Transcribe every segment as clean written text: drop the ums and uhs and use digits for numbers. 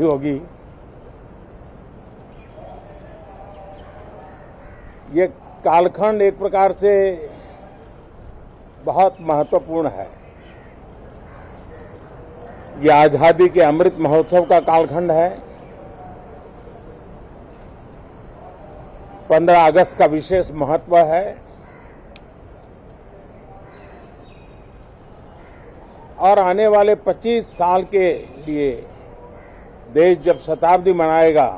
बैठी होगी। ये कालखंड एक प्रकार से बहुत महत्वपूर्ण है। ये आजादी के अमृत महोत्सव का कालखंड है। 15 अगस्त का विशेष महत्व है और आने वाले 25 साल के लिए देश जब शताब्दी मनाएगा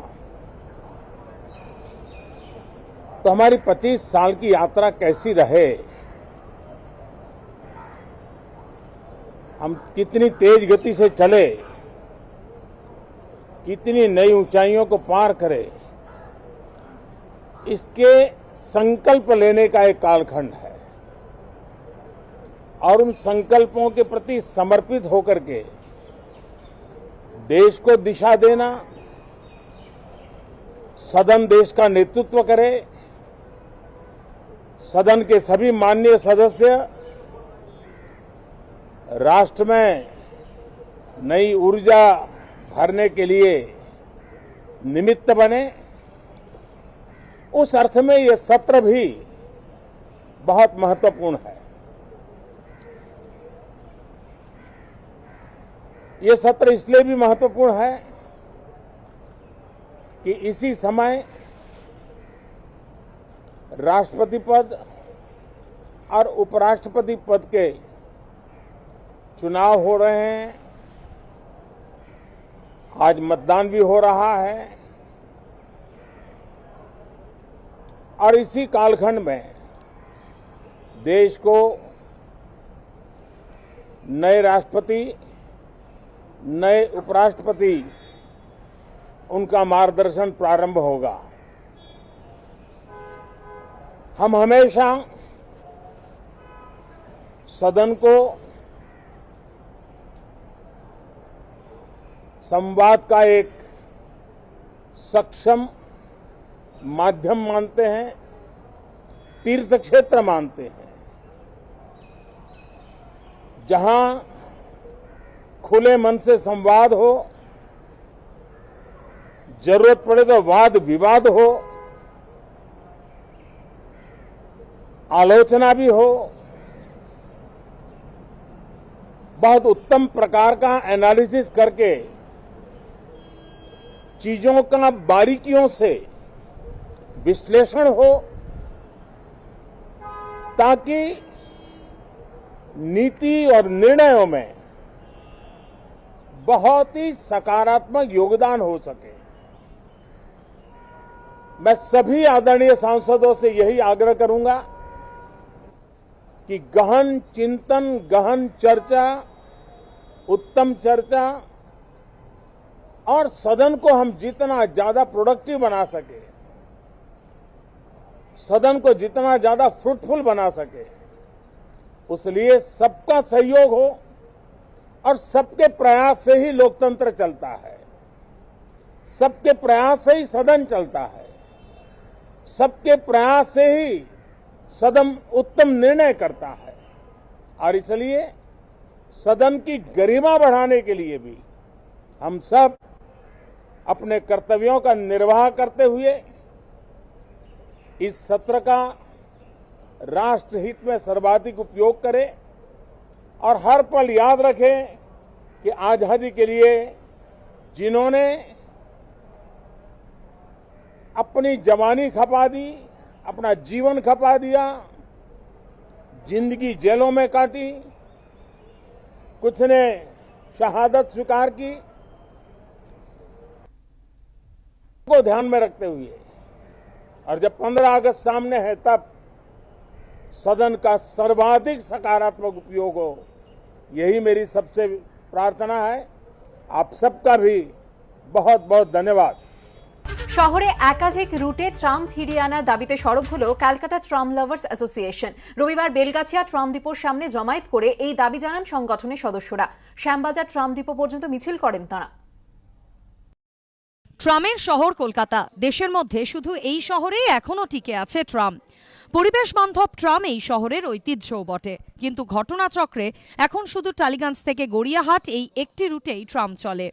तो हमारी 25 साल की यात्रा कैसी रहे, हम कितनी तेज गति से चले, कितनी नई ऊंचाइयों को पार करें, इसके संकल्प लेने का एक कालखंड है। और उन संकल्पों के प्रति समर्पित होकर के देश को दिशा देना, सदन देश का नेतृत्व करे, सदन के सभी माननीय सदस्य राष्ट्र में नई ऊर्जा भरने के लिए निमित्त बने, उस अर्थ में ये सत्र भी बहुत महत्वपूर्ण है। ये सत्र इसलिए भी महत्वपूर्ण है कि इसी समय राष्ट्रपति पद और उपराष्ट्रपति पद के चुनाव हो रहे हैं। आज मतदान भी हो रहा है और इसी कालखंड में देश को नए राष्ट्रपति, नए उपराष्ट्रपति, उनका मार्गदर्शन प्रारंभ होगा। हम हमेशा सदन को संवाद का एक सक्षम माध्यम मानते हैं, तीर्थ क्षेत्र मानते हैं, जहां खुले मन से संवाद हो, जरूरत पड़े तो वाद विवाद हो, आलोचना भी हो, बहुत उत्तम प्रकार का एनालिसिस करके चीजों का बारीकियों से विश्लेषण हो, ताकि नीति और निर्णयों में बहुत ही सकारात्मक योगदान हो सके। मैं सभी आदरणीय सांसदों से यही आग्रह करूंगा कि गहन चिंतन, गहन चर्चा, उत्तम चर्चा और सदन को हम जितना ज्यादा प्रोडक्टिव बना सके, सदन को जितना ज्यादा फ्रूटफुल बना सके, उसलिए सबका सहयोग हो और सबके प्रयास से ही लोकतंत्र चलता है, सबके प्रयास से ही सदन चलता है, सबके प्रयास से ही सदन उत्तम निर्णय करता है। और इसलिए सदन की गरिमा बढ़ाने के लिए भी हम सब अपने कर्तव्यों का निर्वाह करते हुए इस सत्र का राष्ट्रहित में सर्वाधिक उपयोग करें और हर पल याद रखें कि आजादी के लिए जिन्होंने अपनी जवानी खपा दी, अपना जीवन खपा दिया, जिंदगी जेलों में काटी, कुछ ने शहादत स्वीकार की, को ध्यान में रखते हुए और जब 15 अगस्त सामने है तब सदन का सर्वाधिक सकारात्मक उपयोग हो, यही मेरी सबसे प्रार्थना है। आप सबका भी बहुत बहुत धन्यवाद। শহরে একাধিক রুটে ট্রাম ফিরিয়ে আনার দাবিতে সরব হলো ক্যালকাটা ট্রাম লাভার্স অ্যাসোসিয়েশন। রবিবার বেলগাছিয়া ট্রাম ডিপোর সামনে জমায়েত করে এই দাবি জানান সংগঠনের সদস্যরা। শ্যামবাজার ট্রাম ডিপো পর্যন্ত মিছিল করেন তারা। ট্রামের শহর কলকাতা, দেশের মধ্যে শুধু এই শহরেই এখনো টিকে আছে ট্রাম। পরিবেশ বান্ধব ট্রাম এই শহরের ঐতিহ্যও বটে, কিন্তু ঘটনাচক্রে এখন শুধু টালিগঞ্জ থেকে গড়িয়াহাট এই একটি রুটেই ট্রাম চলে।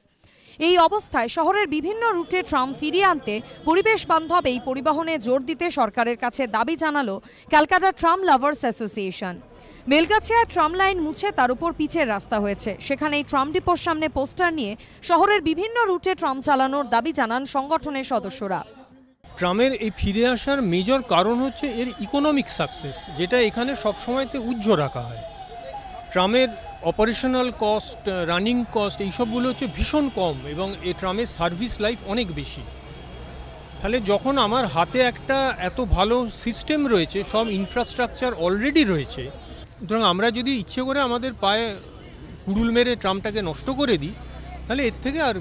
এই অবস্থায় শহরের বিভিন্ন রুটে ট্রাম ফিরিয়ে আনতে পরিবেশ বান্ধব এই পরিবহনে জোর দিতে সরকারের কাছে দাবি জানালো ক্যালকাটা ট্রাম লাভার্স অ্যাসোসিয়েশন। বেলগাছিয়ায় ট্রাম লাইন মুছে তার উপর পিচের রাস্তা হয়েছে, সেখানে এই ট্রাম ডিপোর সামনে পোস্টার নিয়ে শহরের বিভিন্ন রুটে ট্রাম চালানোর দাবি জানান সংগঠনের সদস্যরা। ট্রামের এই ফিরে আসার মেজর কারণ হচ্ছে এর ইকোনমিক সাকসেস, যেটা এখানে সবসময়তে উজ্জ্ব রাখা হয়। ট্রামের অপারেশনাল কস্ট, রানিং কস্ট এইসবগুলো হচ্ছে ভীষণ কম এবং এই ট্রামের সার্ভিস লাইফ অনেক বেশি। তাহলে যখন আমার হাতে একটা এত ভালো সিস্টেম রয়েছে, সব ইনফ্রাস্ট্রাকচার অলরেডি রয়েছে, সুতরাং আমরা যদি ইচ্ছে করে আমাদের পায়ে কুড়ুল মেরে ট্রামটাকে নষ্ট করে দিই, তাহলে এর থেকে আর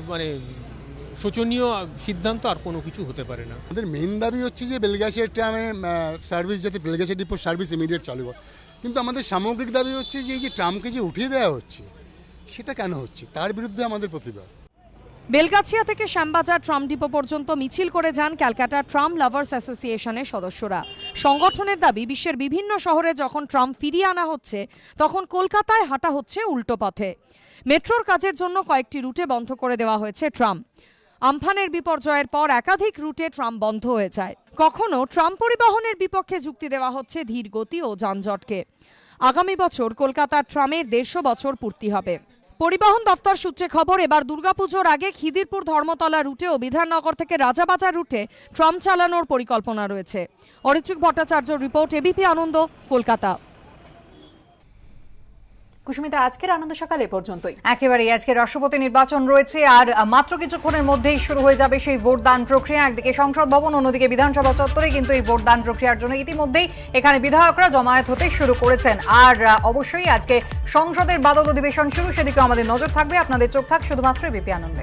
শোচনীয় সিদ্ধান্ত আর কোনো কিছু হতে পারে না। আমাদের মেইন দাবি হচ্ছে যে বেলগাছিয়া ট্রামে সার্ভিস যাতে বেলগাছিয়া ডিপোর সার্ভিস ইমিডিয়েট চালু হয়, কিন্তু আমাদের সামগ্রিক দাবি হচ্ছে যে এই যে ট্রামকে যে উঠিয়ে দেওয়া হচ্ছে সেটা কেন হচ্ছে, তার বিরুদ্ধে আমাদের প্রতিবাদ। বেলগাছিয়া থেকে শ্যামবাজার ট্রাম ডিপো পর্যন্ত মিছিল করে যান ক্যালকাটা ট্রাম লাভার্স অ্যাসোসিয়েশনের সদস্যরা। সংগঠনের দাবি, বিশ্বের বিভিন্ন শহরে যখন ট্রাম ফিরিয়ে আনা হচ্ছে তখন কলকাতায় হাঁটা হচ্ছে উল্টো পথে। মেট্রোর কাজের জন্য কয়েকটি রুটে বন্ধ করে দেওয়া হয়েছে ট্রাম। আমফানের বিপর্যয়ের পর একাধিক রুটে ট্রাম বন্ধ হয়ে যায়। কখনো ট্রাম পরিবহনের বিপক্ষে যুক্তি দেওয়া হচ্ছে ধীর গতি ও যানজটকে। আগামী বছর কলকাতার ট্রামের 150 বছর পূর্তি হবে। পরিবহন দফতর সূত্রে খবর, এবার দুর্গাপুজোর আগে খিদিরপুর ধর্মতলা রুটে ও বিধাননগর থেকে রাজাবাজার রুটে ট্রাম চালানোর পরিকল্পনা রয়েছে। অরিত্রিক ভট্টাচার্য রিপোর্ট, এবিপি আনন্দ, কলকাতা। কুসুমিতা, আজকের আনন্দ সকাল এ পর্যন্তই। একেবারেই আজকে রাষ্ট্রপতি নির্বাচন রয়েছে আর মাত্র কিছুক্ষণের মধ্যেই শুরু হয়ে যাবে সেই ভোটদান প্রক্রিয়া। একদিকে সংসদ ভবন, অন্যদিকে বিধানসভা চত্বরে কিন্তু এই ভোটদান প্রক্রিয়ার জন্য ইতিমধ্যেই এখানে বিধায়করা জমায়েত হতে শুরু করেছেন। আর অবশ্যই আজকে সংসদের বাদল অধিবেশন শুরু, সেদিকে আমাদের নজর থাকবে। আপনাদের চোখ থাক শুধুমাত্র এবিপি আনন্দে।